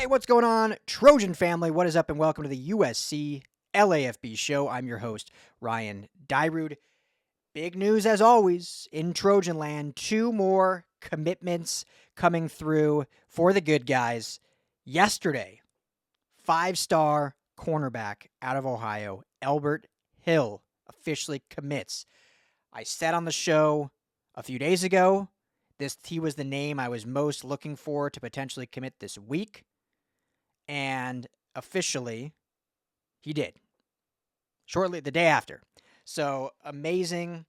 Hey, what's going on, Trojan family? What is up, and welcome to the USC LAFB show. I'm your host, Ryan Dyrud. Big news, as always, in Trojan land. 2 more commitments coming through for the good guys. Yesterday, 5-star cornerback out of Ohio, Elbert Hill, officially commits. I said on the show a few days ago, he was the name I was most looking for to potentially commit this week. And officially, he did. Shortly, the day after. So, amazing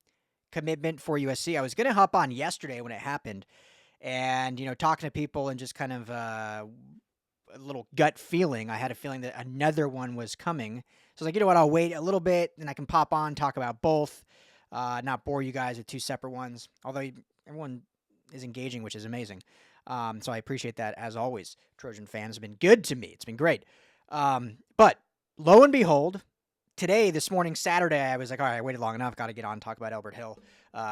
commitment for USC. I was going to hop on yesterday when it happened and, talking to people and just kind of a little gut feeling. I had a feeling that another one was coming. So I was like, you know what, I'll wait a little bit and I can pop on, talk about both, not bore you guys with 2 separate ones. Although everyone is engaging, which is amazing. So I appreciate that, as always. Trojan fans have been good to me. It's been great. But lo and behold, this morning, Saturday, I was like, all right, I waited long enough. Got to get on and talk about Elbert Hill.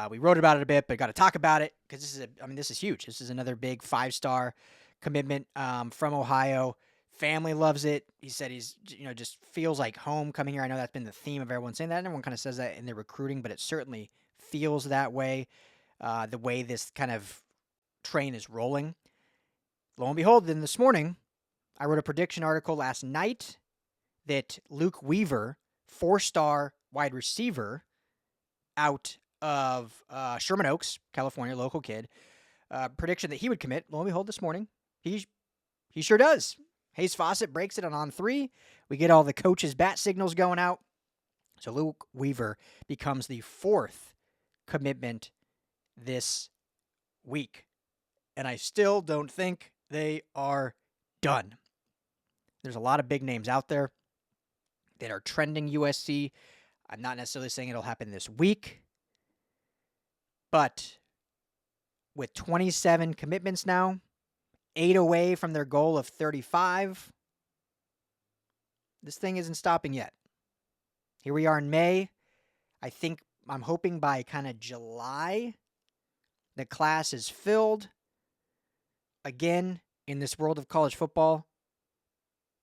We wrote about it a bit, but got to talk about it because this is huge. This is another big 5-star commitment from Ohio. Family loves it. He said he's, just feels like home coming here. I know that's been the theme of everyone saying that. And everyone kind of says that in their recruiting, but it certainly feels that way. The way this kind of train is rolling. Lo and behold, then this morning, I wrote a prediction article last night that Luc Weaver, 4-star wide receiver out of Sherman Oaks, California, local kid, prediction that he would commit. Lo and behold, this morning, he sure does. Hayes Fawcett breaks it on 3. We get all the coaches' bat signals going out. So Luc Weaver becomes the 4th commitment this week. And I still don't think they are done. There's a lot of big names out there that are trending USC. I'm not necessarily saying it'll happen this week. But with 27 commitments now, 8 away from their goal of 35, this thing isn't stopping yet. Here we are in May. I'm hoping by kind of July, the class is filled. Again, in this world of college football,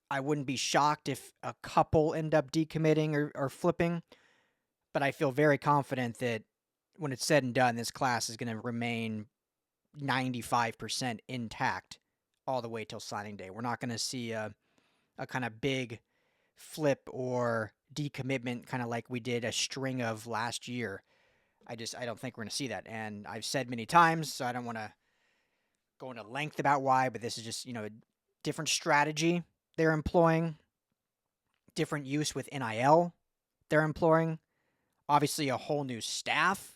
I wouldn't be shocked if a couple end up decommitting or flipping, but I feel very confident that when it's said and done, this class is going to remain 95% intact all the way till signing day. We're not going to see a kind of big flip or decommitment kind of like we did a string of last year. I don't think we're going to see that. And I've said many times, so I don't want to go into length about why, but this is just, a different strategy they're employing, different use with NIL they're employing, obviously a whole new staff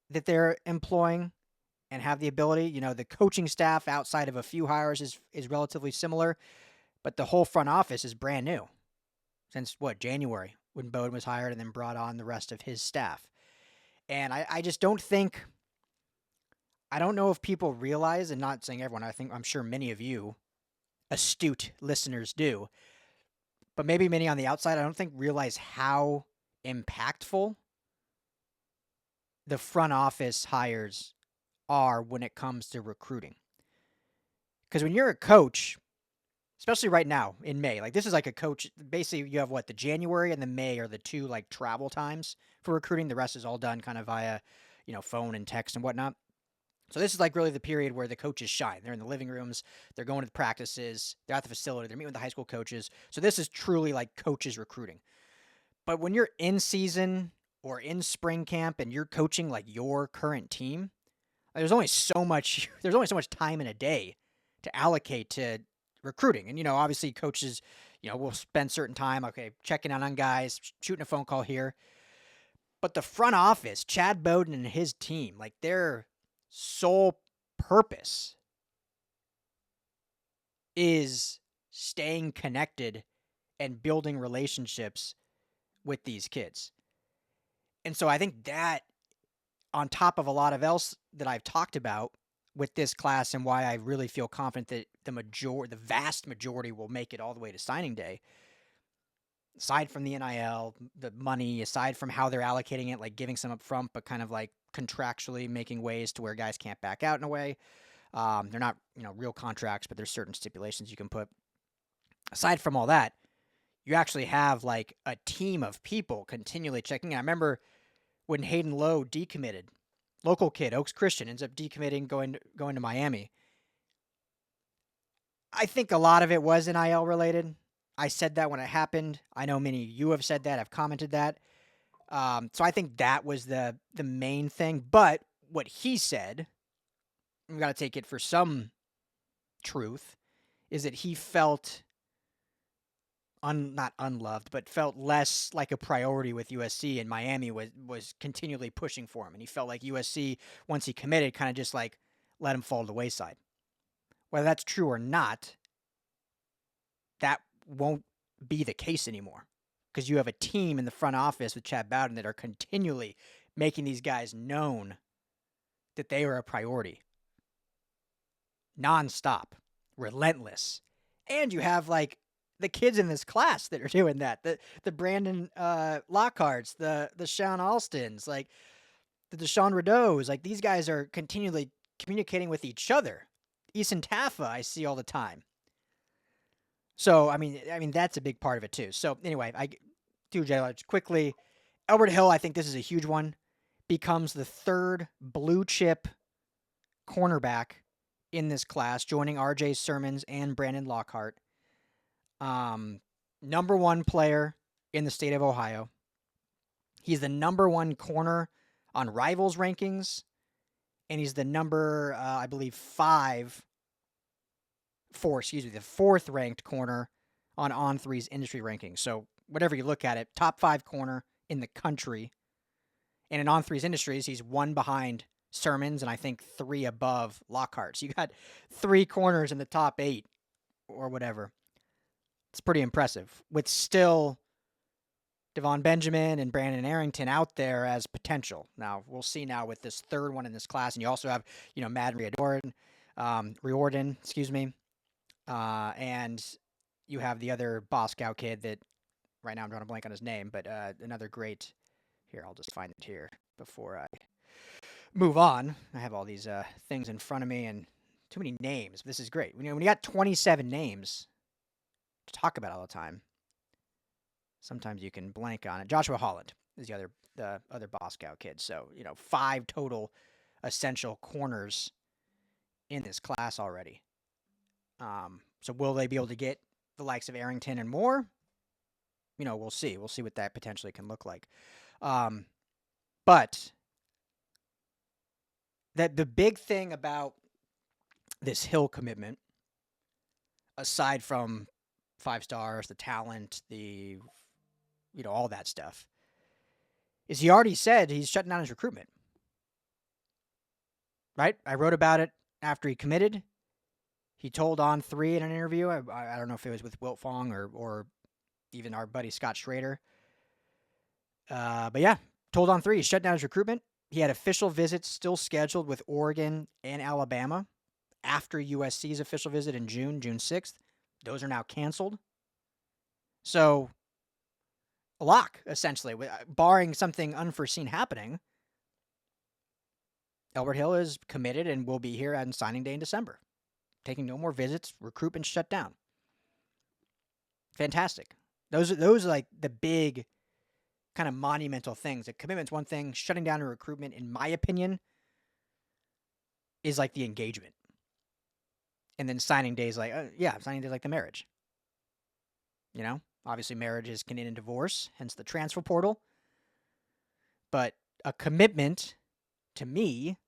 that they're employing and have the ability. The coaching staff outside of a few hires is relatively similar, but the whole front office is brand new since, January, when Byrd was hired and then brought on the rest of his staff. And I just don't think... I don't know if people realize, and not saying everyone, I'm sure many of you astute listeners do, but maybe many on the outside, I don't think realize how impactful the front office hires are when it comes to recruiting. Because when you're a coach, especially right now in May, this is like a coach, basically you have the January and the May are the 2 travel times for recruiting. The rest is all done kind of via, phone and text and whatnot. So this is really the period where the coaches shine. They're in the living rooms. They're going to the practices. They're at the facility. They're meeting with the high school coaches. So this is truly coaches recruiting. But when you're in season or in spring camp and you're coaching your current team, there's only so much time in a day to allocate to recruiting. And, obviously coaches, will spend certain time, checking out on guys, shooting a phone call here. But the front office, Chad Bowden and his team, their sole purpose is staying connected and building relationships with these kids. And so I think that, on top of a lot of else that I've talked about with this class and why I really feel confident that the vast majority will make it all the way to signing day, aside from the NIL, the money, aside from how they're allocating it, giving some up front, but kind of contractually making ways to where guys can't back out in a way. They're not, real contracts, but there's certain stipulations you can put. Aside from all that, you actually have like a team of people continually checking in. I remember when Hayden Lowe decommitted, local kid, Oaks Christian, ends up decommitting, going to Miami. I think a lot of it was NIL related. I said that when it happened. I know many of you have said that. I've commented that. So I think that was the main thing. But what he said, we've got to take it for some truth, is that he felt not unloved, but felt less like a priority with USC, and Miami was continually pushing for him. And he felt like USC, once he committed, kind of just like let him fall to the wayside. Whether that's true or not, that won't be the case anymore, because you have a team in the front office with Chad Bowden that are continually making these guys known that they are a priority. Nonstop. Relentless. And you have like the kids in this class that are doing that. The Brenden Lockharts, the Sean Alstons, like the Deshaun Rideaux. Like, these guys are continually communicating with each other. Eason Taffa, I see all the time. So, I mean, that's a big part of it too. So, anyway, I do Jaylin quickly. Elbert Hill, I think this is a huge one. Becomes the third blue chip cornerback in this class, joining R.J. Sermons and Brandon Lockhart. Number one player in the state of Ohio. He's the number one corner on Rivals rankings, and he's the number, I believe, the fourth ranked corner on On3's industry rankings. So whatever you look at it, top 5 corner in the country. And in On3's industries, he's 1 behind Sermons and I think 3 above Lockhart. So you got 3 corners in the top 8 or whatever. It's pretty impressive, with still Devon Benjamin and Brandon Arrington out there as potential. Now, we'll see now with this third one in this class. And you also have, Madden Riordan, and you have the other Boss Scout kid that right now I'm drawing a blank on his name, but another great. Here, I'll just find it here before I move on. I have all these things in front of me and too many names. This is great. When you got 27 names to talk about all the time, sometimes you can blank on it. Joshua Holland is the other Boss Scout kid. So, 5 total essential corners in this class already. So will they be able to get the likes of Arrington and more? We'll see. We'll see what that potentially can look like. But that the big thing about this Hill commitment, aside from 5 stars, the talent, the all that stuff, is he already said he's shutting down his recruitment. Right? I wrote about it after he committed. He told On3 in an interview, I don't know if it was with Wilt Fong or even our buddy Scott Schrader. But yeah, told On3 he shut down his recruitment. He had official visits still scheduled with Oregon and Alabama after USC's official visit in June 6th. Those are now canceled. So, a lock, essentially. Barring something unforeseen happening, Elbert Hill is committed and will be here on signing day in December. Taking no more visits, recruitment shut down. Fantastic. Those are like the big kind of monumental things. A commitment's one thing. Shutting down a recruitment, in my opinion, is like the engagement. And then signing days like, signing days like the marriage. Obviously marriages can end in divorce, hence the transfer portal. But a commitment, to me,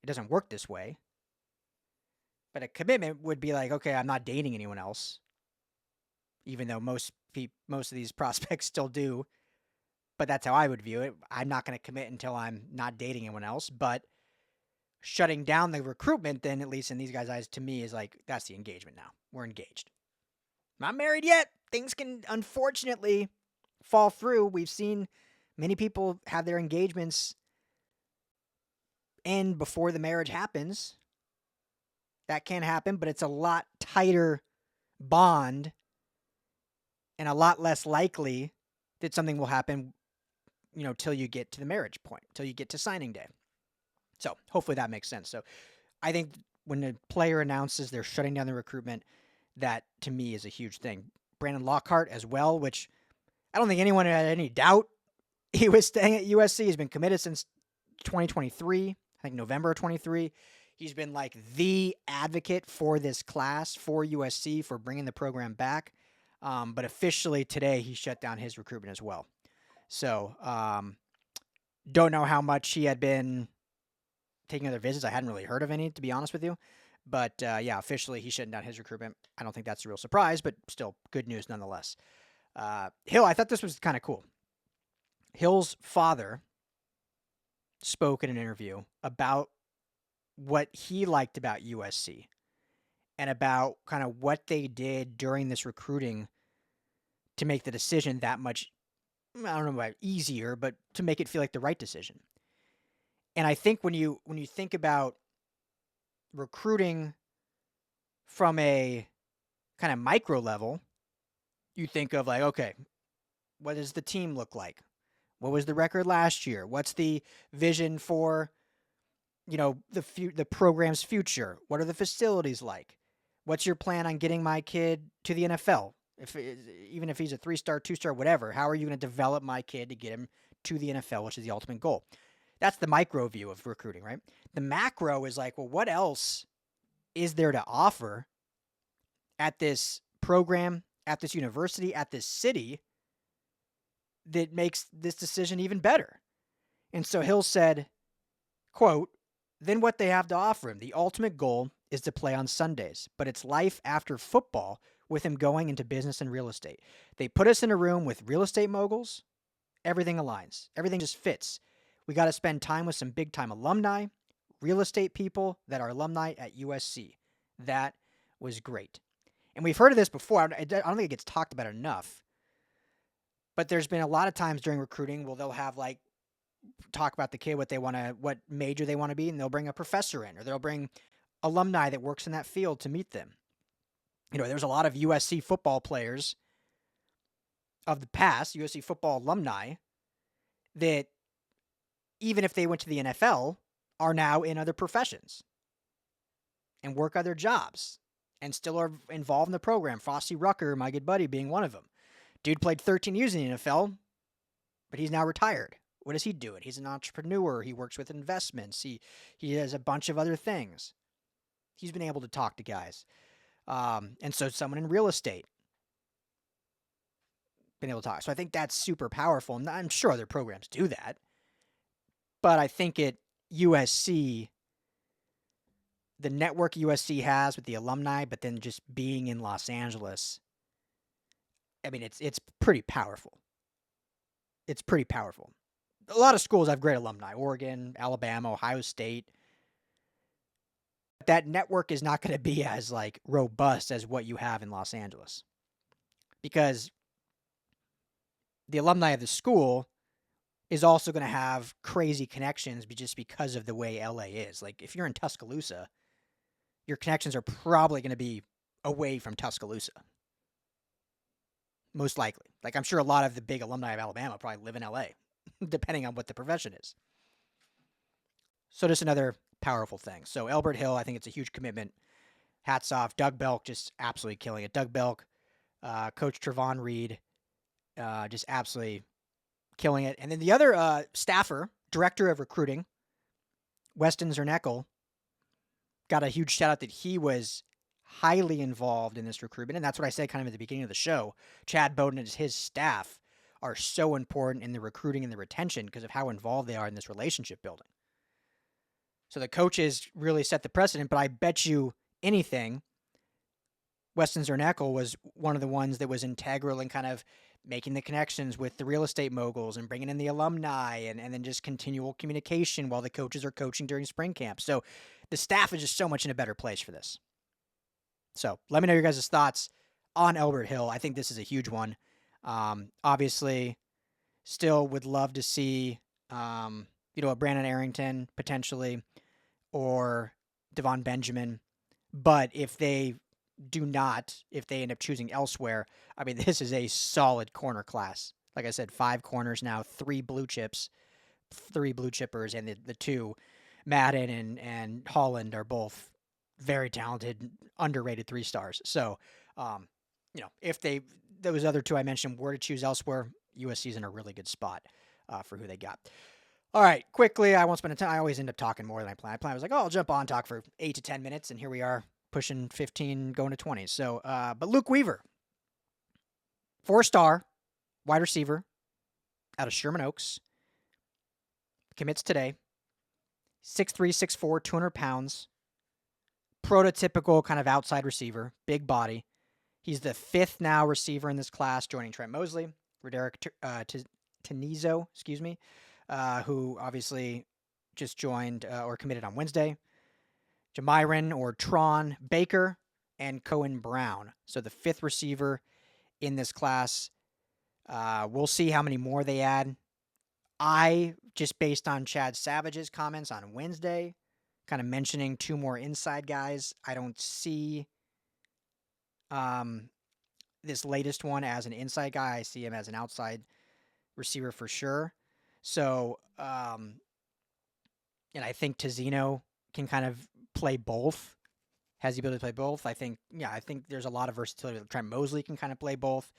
it doesn't work this way. But a commitment would be like, okay, I'm not dating anyone else. Even though most of these prospects still do. But that's how I would view it. I'm not going to commit until I'm not dating anyone else. But shutting down the recruitment, then, at least in these guys' eyes, to me, is like, that's the engagement now. We're engaged. Not married yet. Things can, unfortunately, fall through. We've seen many people have their engagements end before the marriage happens. That can happen, but it's a lot tighter bond and a lot less likely that something will happen, till you get to the marriage point, till you get to signing day. So hopefully that makes sense. So I think when a player announces they're shutting down the recruitment, that to me is a huge thing. Brandon Lockhart as well, which I don't think anyone had any doubt he was staying at USC. He's been committed since 2023, I think November of 23. He's been like the advocate for this class, for USC, for bringing the program back. But officially today, he shut down his recruitment as well. So, don't know how much he had been taking other visits. I hadn't really heard of any, to be honest with you. But, yeah, officially he's shutting down his recruitment. I don't think that's a real surprise, but still good news nonetheless. Hill, I thought this was kind of cool. Hill's father spoke in an interview about what he liked about USC and about kind of what they did during this recruiting to make the decision that much, I don't know about easier, but to make it feel like the right decision. And I think when you think about recruiting from a kind of micro level, you think of like, okay, what does the team look like? What was the record last year? What's the vision for, the program's future? What are the facilities like? What's your plan on getting my kid to the NFL? Even if he's a 3-star, 2-star, whatever, how are you going to develop my kid to get him to the NFL, which is the ultimate goal? That's the micro view of recruiting, right? The macro is like, well, what else is there to offer at this program, at this university, at this city that makes this decision even better? And so Hill said, quote, "Then what they have to offer him, the ultimate goal is to play on Sundays, but it's life after football with him going into business and real estate. They put us in a room with real estate moguls. Everything aligns. Everything just fits. We got to spend time with some big-time alumni, real estate people that are alumni at USC. That was great." And we've heard of this before. I don't think it gets talked about enough. But there's been a lot of times during recruiting where they'll have talk about the kid, what major they want to be, and they'll bring a professor in, or they'll bring alumni that works in that field to meet them. There's a lot of USC football players of the past, USC football alumni, that even if they went to the NFL, are now in other professions and work other jobs and still are involved in the program. Frosty Rucker, my good buddy, being one of them. Dude played 13 years in the NFL, but he's now retired. What is he doing? He's an entrepreneur. He works with investments. He does a bunch of other things. He's been able to talk to guys. And so someone in real estate been able to talk. So I think that's super powerful. And I'm sure other programs do that. But I think at USC, the network USC has with the alumni, but then just being in Los Angeles, I mean, it's pretty powerful. It's pretty powerful. A lot of schools have great alumni. Oregon, Alabama, Ohio State. But that network is not going to be as robust as what you have in Los Angeles. Because the alumni of the school is also going to have crazy connections just because of the way LA is. Like, if you're in Tuscaloosa, your connections are probably going to be away from Tuscaloosa. Most likely. I'm sure a lot of the big alumni of Alabama probably live in LA, depending on what the profession is. So just another powerful thing. So Elbert Hill, I think it's a huge commitment. Hats off. Doug Belk just absolutely killing it. Doug Belk, Coach Trevon Reed, just absolutely killing it. And then the other staffer, director of recruiting, Weston Zernekel, got a huge shout out that he was highly involved in this recruitment. And that's what I said kind of at the beginning of the show. Chad Bowden and his staff are so important in the recruiting and the retention because of how involved they are in this relationship building. So the coaches really set the precedent, but I bet you anything, Weston Zernekel was one of the ones that was integral in kind of making the connections with the real estate moguls and bringing in the alumni and then just continual communication while the coaches are coaching during spring camp. So the staff is just so much in a better place for this. So let me know your guys' thoughts on Elbert Hill. I think this is a huge one. Obviously, still would love to see, a Brandon Arrington potentially or Devon Benjamin. But if they end up choosing elsewhere, I mean, this is a solid corner class. Like I said, 5 corners now, 3 blue chippers, and the 2, Madden and Holland, are both very talented, underrated 3 stars. So, if those other 2 I mentioned were to choose elsewhere, USC's in a really good spot for who they got. All right, quickly, I won't spend time. I always end up talking more than I plan. I was like, I'll jump on, talk for 8 to 10 minutes, and here we are pushing 15, going to 20. So, but Luc Weaver, 4-star wide receiver out of Sherman Oaks, commits today. 6'3", 6'4", 200 pounds. Prototypical kind of outside receiver, big body. He's the 5th now receiver in this class, joining Trent Mosley, Roderick Tenizo, who obviously just joined or committed on Wednesday. Jamiron or Tron Baker and Cohen Brown. So the 5th receiver in this class. We'll see how many more they add. Just based on Chad Savage's comments on Wednesday, kind of mentioning 2 more inside guys, I don't see this latest one as an inside guy. I see him as an outside receiver for sure. So, and I think Tizino can kind of play both, has the ability to play both. I think there's a lot of versatility. Trent Mosley can kind of play both.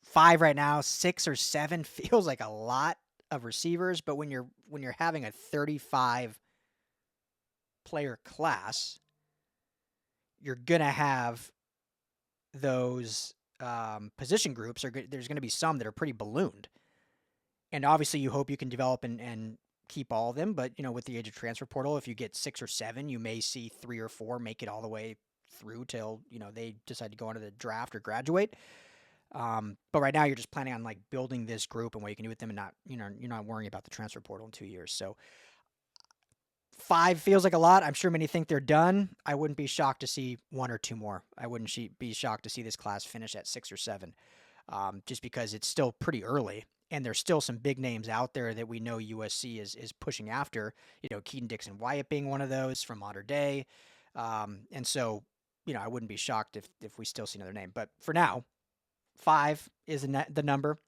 5 right now, 6 or 7 feels like a lot of receivers, but when you're having a 35 player class, you're gonna have those position groups. There's gonna be some that are pretty ballooned, and obviously you hope you can develop and keep all of them. But with the age of transfer portal, if you get 6 or 7, you may see 3 or 4 make it all the way through till they decide to go into the draft or graduate. But right now you're just planning on like building this group and what you can do with them, and not, you're not worrying about the transfer portal in 2 years. So 5 feels like a lot. I'm sure many think they're done. I wouldn't be shocked to see 1 or 2 more. I wouldn't be shocked to see this class finish at 6 or 7, just because it's still pretty early and there's still some big names out there that we know USC is pushing after. Keaton Dixon Wyatt being one of those from modern day, and so I wouldn't be shocked if we still see another name. But for now, 5 is the number.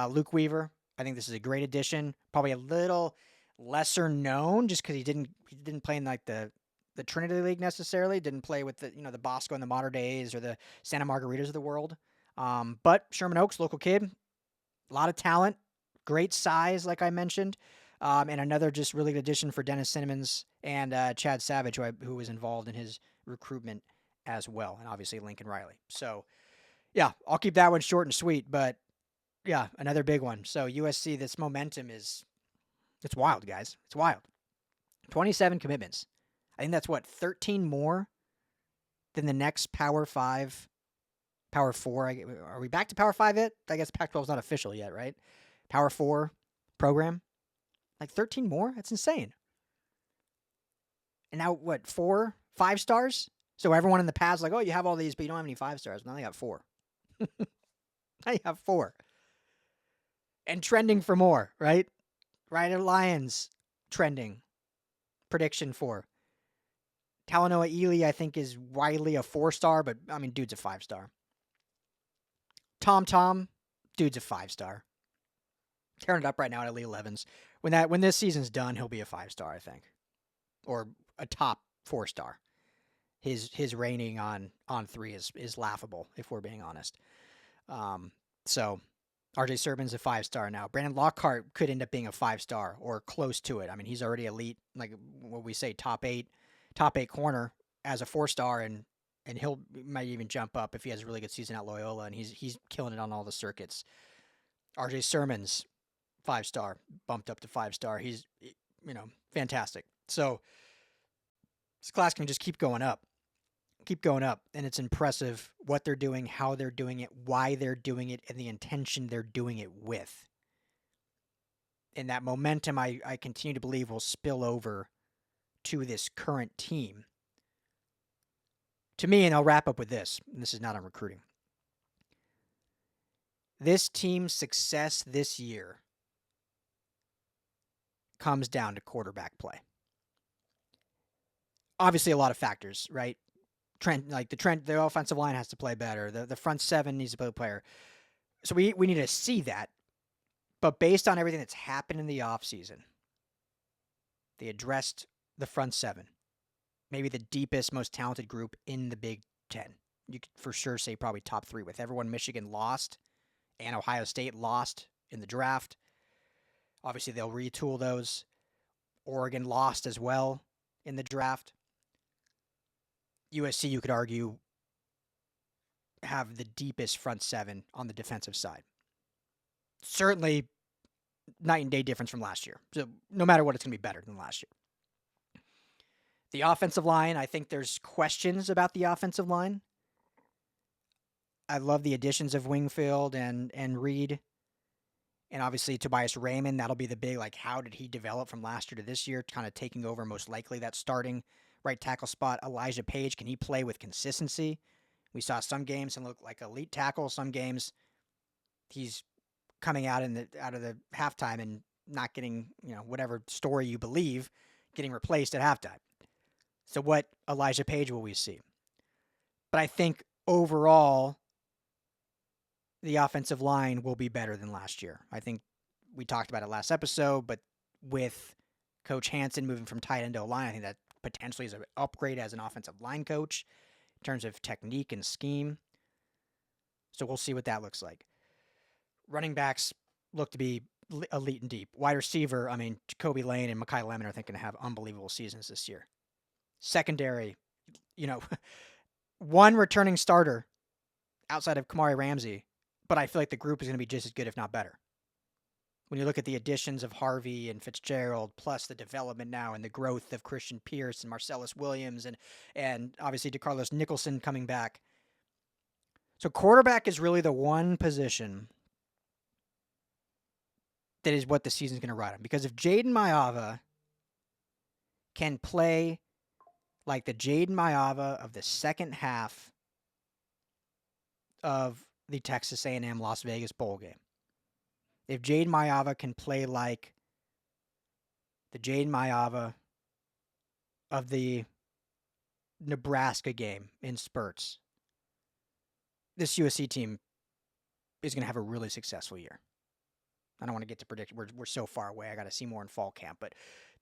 Luc Weaver, I think this is a great addition. Probably a little lesser known just because he didn't play in like the Trinity League necessarily. Didn't play with the the Bosco and the Modern Days or the Santa Margaritas of the world. But Sherman Oaks, local kid, a lot of talent, great size, like I mentioned, and another just really good addition for Dennis Simmons and Chad Savage, who was involved in his recruitment as well, and obviously Lincoln Riley. So. Yeah, I'll keep that one short and sweet, but yeah, another big one. So USC, this momentum it's wild, guys. It's wild. 27 commitments. I think that's 13 more than the next Power 5, Power 4. Are we back to Power 5 yet? I guess Pac-12 is not official yet, right? Power 4 program. Like 13 more? That's insane. And now 4, 5 stars? So everyone in the past like, oh, you have all these, but you don't have any 5 stars. Now they got 4. I have 4. And trending for more, right? Ryder Lions trending. Prediction for. Talanoa Ely, I think, is widely a 4-star, but, dude's a 5-star. Tom, dude's a 5-star. Tearing it up right now at Elite 11s. When this season's done, he'll be a 5-star, I think. Or a top 4-star. His rating on 3 is laughable, if we're being honest. So RJ Sermon's a 5-star now. Brandon Lockhart could end up being a 5-star or close to it. He's already elite, like what we say, top 8 corner as a 4-star, and might even jump up if he has a really good season at Loyola, and he's killing it on all the circuits. RJ Sermon's 5-star, bumped up to 5-star. He's fantastic. So this class can just keep going up, and it's impressive what they're doing, how they're doing it, why they're doing it, and the intention they're doing it with. And that momentum, I continue to believe, will spill over to this current team. To me, and I'll wrap up with this, and this is not on recruiting. This team's success this year comes down to quarterback play. Obviously, a lot of factors, right? The offensive line has to play better. The front 7 needs to play better. So we need to see that. But based on everything that's happened in the offseason, they addressed the front 7. maybe the deepest, most talented group in the Big Ten. You could for sure say probably top 3 with everyone. Michigan lost and Ohio State lost in the draft. Obviously, they'll retool those. Oregon lost as well in the draft. USC, you could argue, have the deepest front 7 on the defensive side. Certainly night and day difference from last year. So no matter what, it's going to be better than last year. The offensive line, I think there's questions about the offensive line. I love the additions of Wingfield and Reed. And obviously Tobias Raymond, that'll be the big, how did he develop from last year to this year, kind of taking over most likely that starting right tackle spot. Elijah Paige, can he play with consistency? We saw some games and look like elite tackle. Some games he's coming out of the halftime and not getting, whatever story you believe, getting replaced at halftime. So what Elijah Paige will we see? But I think overall, the offensive line will be better than last year. I think we talked about it last episode, but with Coach Hansen moving from tight end to line, I think that potentially is an upgrade as an offensive line coach in terms of technique and scheme. So we'll see what that looks like. Running backs look to be elite and deep. Wide receiver, Jacoby Lane and Makai Lemon are going to have unbelievable seasons this year. Secondary, one returning starter outside of Kamari Ramsey, but I feel like the group is going to be just as good, if not better. When you look at the additions of Harvey and Fitzgerald, plus the development now and the growth of Christian Pierce and Marcellus Williams and obviously DeCarlos Nicholson coming back. So quarterback is really the one position that is what the season's going to ride on. Because if Jaden Maiava can play like the Jaden Maiava of the second half of the Texas A&M Las Vegas bowl game, if Jaden Maiava can play like the Jaden Maiava of the Nebraska game in spurts, this USC team is going to have a really successful year. I don't want to get to predict. We're so far away. I got to see more in fall camp, but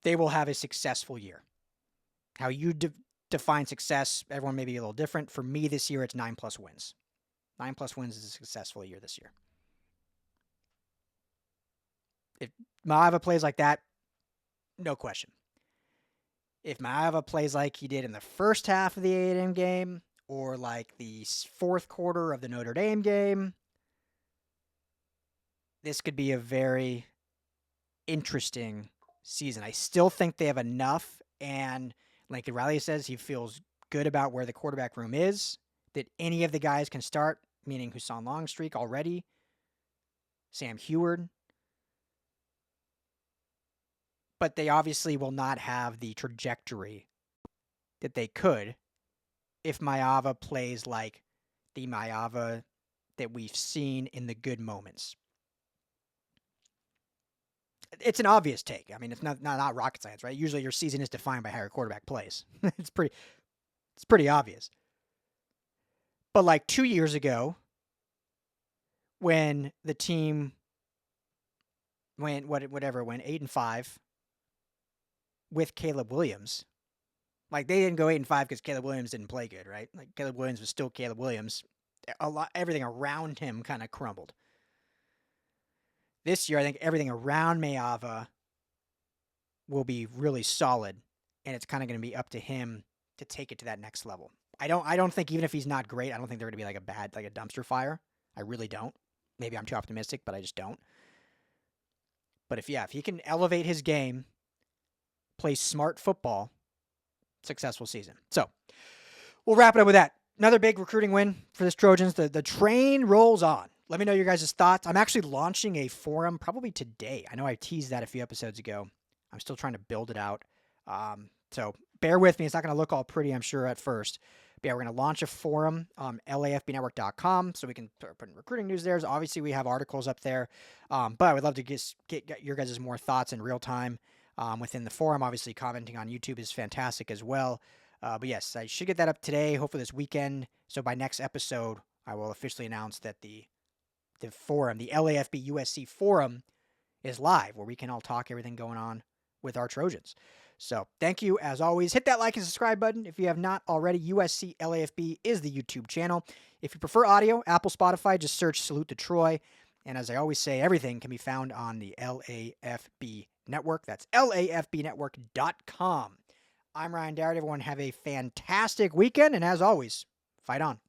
they will have a successful year. How you define success, everyone may be a little different. For me this year, it's 9+ wins. 9+ wins is a successful year this year. If Maiava plays like that, no question. If Maiava plays like he did in the first half of the A&M game or like the fourth quarter of the Notre Dame game, this could be a very interesting season. I still think they have enough, and like Riley says, he feels good about where the quarterback room is, that any of the guys can start, meaning Husson Longstreak already, Sam Heward. But they obviously will not have the trajectory that they could if Maiava plays like the Maiava that we've seen in the good moments. It's an obvious take. It's not rocket science, right? Usually your season is defined by how your quarterback plays. It's pretty obvious. But like 2 years ago, when the team went 8-5 with Caleb Williams, like they didn't go 8-5 because Caleb Williams didn't play good, right? Like Caleb Williams was still Caleb Williams. Everything around him kind of crumbled. This year, I think everything around Maiava will be really solid, and it's kind of going to be up to him to take it to that next level. I don't think, even if he's not great, I don't think they're going to be like a dumpster fire. I really don't. Maybe I'm too optimistic, but I just don't. But if he can elevate his game, play smart football, successful season. So we'll wrap it up with that. Another big recruiting win for this Trojans. The train rolls on. Let me know your guys' thoughts. I'm actually launching a forum probably today. I know I teased that a few episodes ago. I'm still trying to build it out. So bear with me. It's not going to look all pretty, I'm sure, at first. But yeah, we're going to launch a forum on lafbnetwork.com so we can put in recruiting news there. Obviously, we have articles up there. But I would love to get your guys' more thoughts in real time within the forum. Obviously, commenting on YouTube is fantastic as well. But yes, I should get that up today, hopefully this weekend. So by next episode, I will officially announce that the forum, the LAFB USC forum, is live, where we can all talk everything going on with our Trojans. So thank you, as always. Hit that like and subscribe button if you have not already. USC LAFB is the YouTube channel. If you prefer audio, Apple, Spotify, just search Salute to Troy. And as I always say, everything can be found on the LAFB network. That's LAFBnetwork.com. I'm Ryan Darrett. Everyone have a fantastic weekend. And as always, fight on.